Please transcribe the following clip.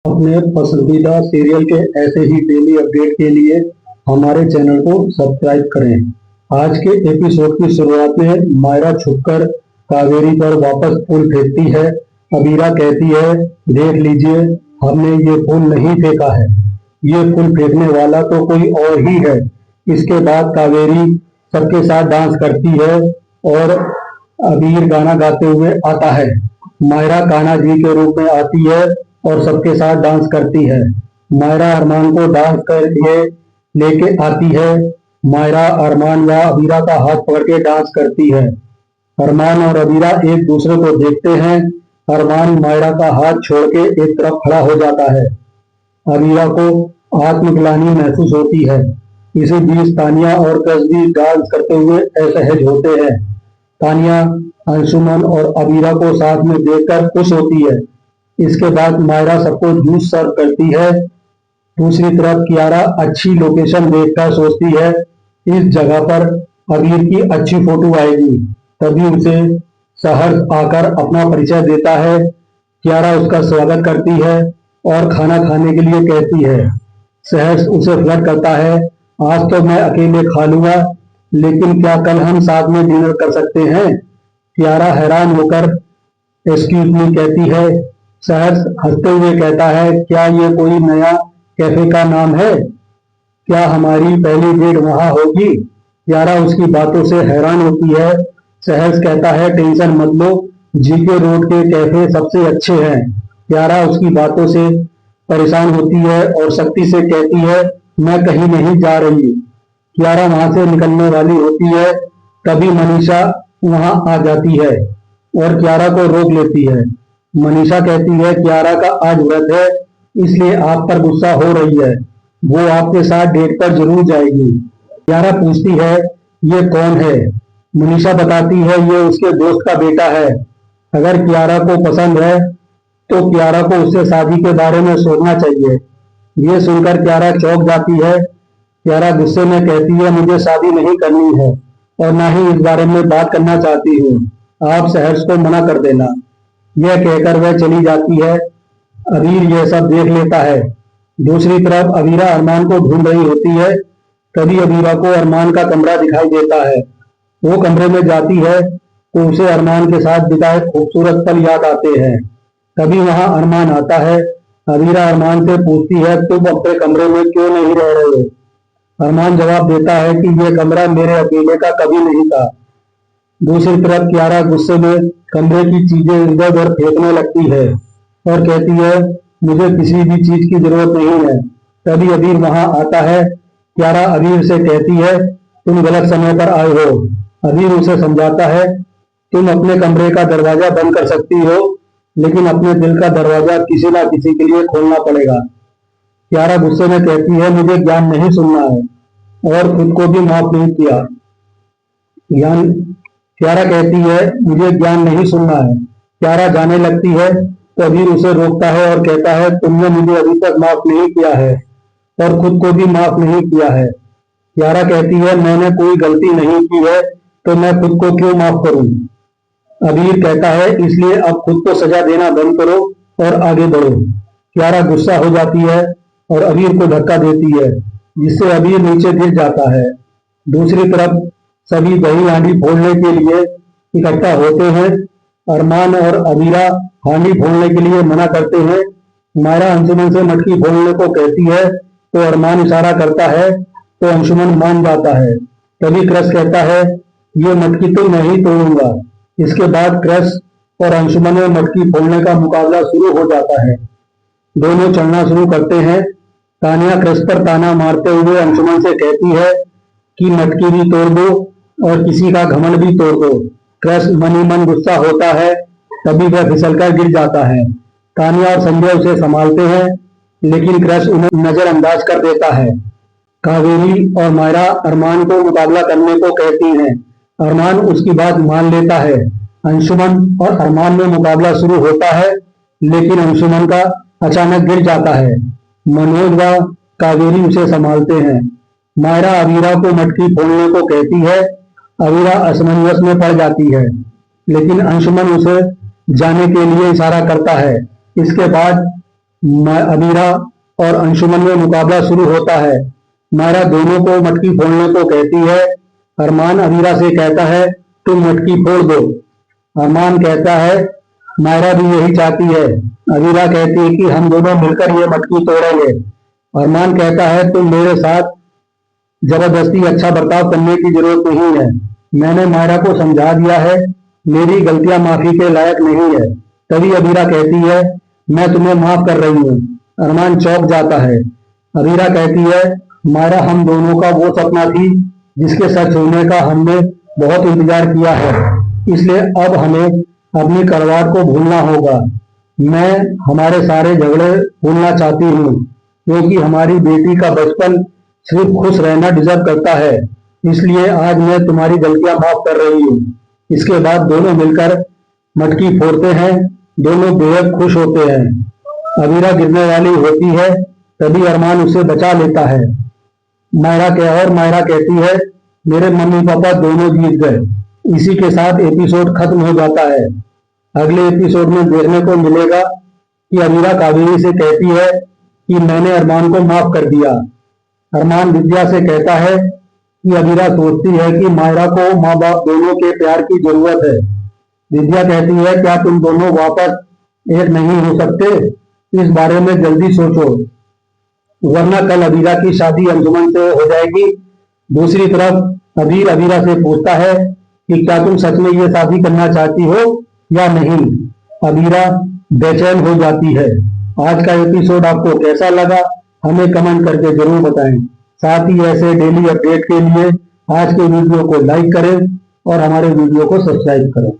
अपने पसंदीदा सीरियल के ऐसे ही डेली अपडेट के लिए हमारे चैनल को सब्सक्राइब करें। आज के एपिसोड की शुरुआत में मायरा छुपकर कावेरी पर वापस फूल फेंकती है। अबीरा कहती है, देख लीजिए, हमने ये फूल नहीं फेंका है, ये फूल फेंकने वाला तो कोई और ही है। इसके बाद कावेरी सबके साथ डांस करती है और अबीर गाना गाते हुए आता है। मायरा कान्हा जी के रूप में आती है और सबके साथ डांस करती है। मायरा अरमान को डांस कर लिए लेके आती है। मायरा अरमान व अबीरा का हाथ पकड़ के डांस करती है। अरमान और अबीरा एक दूसरे को देखते हैं। अरमान मायरा का हाथ छोड़ के एक तरफ खड़ा हो जाता है। अबीरा को आत्मग्लानि महसूस होती है। इसी बीच तानिया और क्रश भी डांस करते हुए असहज होते हैं। तानिया अंशुमन और अबीरा को साथ में देखकर खुश होती है। इसके बाद मायरा सबको जूस सर्व करती है। दूसरी तरफ कियारा अच्छी लोकेशन देखकर सोचती है, इस जगह पर अबीर की अच्छी फोटो आएगी। तभी उसे सहर्ष आकर अपना परिचय देता है। कियारा उसका स्वागत करती है और खाना खाने के लिए कहती है। सहर्ष उसे फ्लर्ट करता है, आज तो मैं अकेले खा लूंगा, लेकिन क्या कल हम साथ में डिनर कर सकते हैं? कियारा हैरान होकर एक्सक्यूज मी कहती है। सहर्ष हंसते हुए कहता है, क्या ये कोई नया कैफे का नाम है? क्या हमारी पहली डेट वहां होगी? कियारा उसकी बातों से हैरान होती है। सहर्ष कहता है, टेंशन मत लो, जीके रोड के कैफे सबसे अच्छे हैं। कियारा उसकी बातों से परेशान होती है और सख्ती से कहती है, मैं कहीं नहीं जा रही। कियारा वहां से निकलने वाली होती है, तभी मनीषा वहां आ जाती है और कियारा को रोक लेती है। मनीषा कहती है, कियारा का आज व्रत है, इसलिए आप पर गुस्सा हो रही है, वो आपके साथ डेट पर जरूर जाएगी। कियारा पूछती है, ये कौन है? मनीषा बताती है, ये उसके दोस्त का बेटा है। अगर कियारा को पसंद है तो कियारा को उससे शादी के बारे में सोचना चाहिए। ये सुनकर कियारा चौंक जाती है। कियारा गुस्से में कहती है, मुझे शादी नहीं करनी है और ना ही इस बारे में बात करना चाहती हूँ, आप सहर्ष को मना कर देना। यह कहकर वह चली जाती है। अबीर यह सब देख लेता है। दूसरी तरफ अबीरा अरमान को ढूंढ रही होती है। तभी अबीरा को अरमान का कमरा दिखाई देता है। वो कमरे में जाती है तो उसे अरमान के साथ बिताए खूबसूरत पल याद आते हैं। तभी वहां अरमान आता है। अबीरा अरमान से पूछती है, तुम अपने कमरे में क्यों नहीं रह रहे हो? अरमान जवाब देता है कि यह कमरा मेरे अकेले का कभी नहीं था। दूसरी तरफ कियारा गुस्से में कमरे की चीजें इधर उधर फेंकने लगती है और कहती है, मुझे किसी भी चीज की जरूरत नहीं है। तभी अबीर वहां आता है। कियारा अबीर से कहती है, तुम गलत समय पर आए हो। अबीर उसे समझाता है, तुम अपने कमरे का दरवाजा बंद कर सकती हो, लेकिन अपने दिल का दरवाजा किसी ना किसी के लिए खोलना पड़ेगा। कियारा गुस्से में कहती है, मुझे ज्ञान नहीं सुनना है और खुद को भी माफ नहीं किया। ज्ञान कियारा कहती है, मुझे ज्ञान नहीं सुनना है। कियारा जाने लगती है तो अबीर उसे रोकता है और कहता है, तुमने मुझे अभी तक माफ नहीं किया है और खुद को भी माफ नहीं किया है। कियारा कहती है, मैंने कोई गलती नहीं की है तो मैं खुद को क्यों माफ करूं? अबीर कहता है, इसलिए अब खुद को सजा देना बंद करो और आगे बढ़ो। कियारा गुस्सा हो जाती है और अबीर को धक्का देती है, जिससे अबीर नीचे गिर जाता है। दूसरी तरफ सभी दही हांडी फोड़ने के लिए इकट्ठा होते हैं। अरमान और अबीरा हांडी फोड़ने के लिए मना करते हैं। मायरा अंशुमन से मटकी फोड़ने को कहती है तो अरमान इशारा करता है तो अंशुमन मान जाता है। तभी क्रश कहता है, ये मटकी तो मैं ही तोड़ूंगा। इसके बाद क्रश और अंशुमन में मटकी फोड़ने का मुकाबला शुरू हो जाता है। दोनों चलना शुरू करते हैं। तानिया क्रश पर ताना मारते हुए अंशुमन से कहती है कि मटकी भी तोड़ दो और किसी का घमंड भी तोड़ दो। क्रश मन ही मन गुस्सा होता है। तभी वह फिसलकर गिर जाता है। तानिया और संजय उसे संभालते हैं, लेकिन क्रश उन्हें नजरअंदाज कर देता है। कावेरी और मायरा अरमान को मुकाबला करने को कहती हैं। अरमान उसकी बात मान लेता है। अंशुमन और अरमान में मुकाबला शुरू होता है, लेकिन अंशुमन का अचानक गिर जाता है। मनोज व कावेरी उसे संभालते हैं। मायरा अबीरा को मटकी फोड़ने को कहती है। अबीरा असमंजस में पड़ जाती है, लेकिन अंशुमन उसे जाने के लिए इशारा करता है। इसके बाद अमीरा और अंशुमन में मुकाबला शुरू होता है। मायरा दोनों को मटकी फोड़ने को कहती है। अरमान अमीरा से कहता है तुम मटकी फोड़ दो। अरमान कहता है मायरा भी यही चाहती है। अमीरा कहती है कि हम दोनों मिलकर ये मटकी तोड़ेंगे। अरमान कहता है तुम मेरे साथ जबरदस्ती अच्छा बर्ताव करने की जरूरत नहीं है। मैंने मायरा को समझा दिया है, मेरी गलतियां माफी के लायक नहीं है। तभी अबीरा कहती है मैं तुम्हें माफ कर रही हूँ। अरमान चौंक जाता है। अबीरा कहती है मायरा हम दोनों का वो सपना थी जिसके सच होने का हमने बहुत इंतजार किया है, इसलिए अब हमें अपनी कड़वाहट को भूलना होगा। मैं हमारे सारे झगड़े भूलना चाहती हूँ क्योंकि हमारी बेटी का बचपन सिर्फ खुश रहना डिजर्व करता है, इसलिए आज मैं तुम्हारी गलतियां माफ कर रही हूँ। इसके बाद दोनों मिलकर मटकी फोड़ते हैं। दोनों बेहद खुश होते हैं। अबीरा गिरने वाली होती है, तभी अरमान उसे बचा लेता है। मायरा कहती है मेरे मम्मी पापा दोनों जीत गए। इसी के साथ एपिसोड खत्म हो जाता है। अगले एपिसोड में देखने को मिलेगा कि अबीरा कावेरी से कहती है कि मैंने अरमान को माफ कर दिया। अरमान विद्या से कहता है कि अबीरा सोचती है कि मायरा को माँ बाप दोनों के प्यार की जरूरत है। विद्या कहती है क्या तुम दोनों वापस एक नहीं हो सकते? इस बारे में जल्दी सोचो, वरना कल अबीरा की शादी अंजुमन से हो जाएगी। दूसरी तरफ अबीर अबीरा से पूछता है कि क्या तुम सच में ये शादी करना चाहती हो या नहीं। अबीरा बेचैन हो जाती है। आज का एपिसोड आपको कैसा लगा हमें कमेंट करके जरूर बताएं। साथ ही ऐसे डेली अपडेट के लिए आज के वीडियो को लाइक करें और हमारे वीडियो को सब्सक्राइब करें।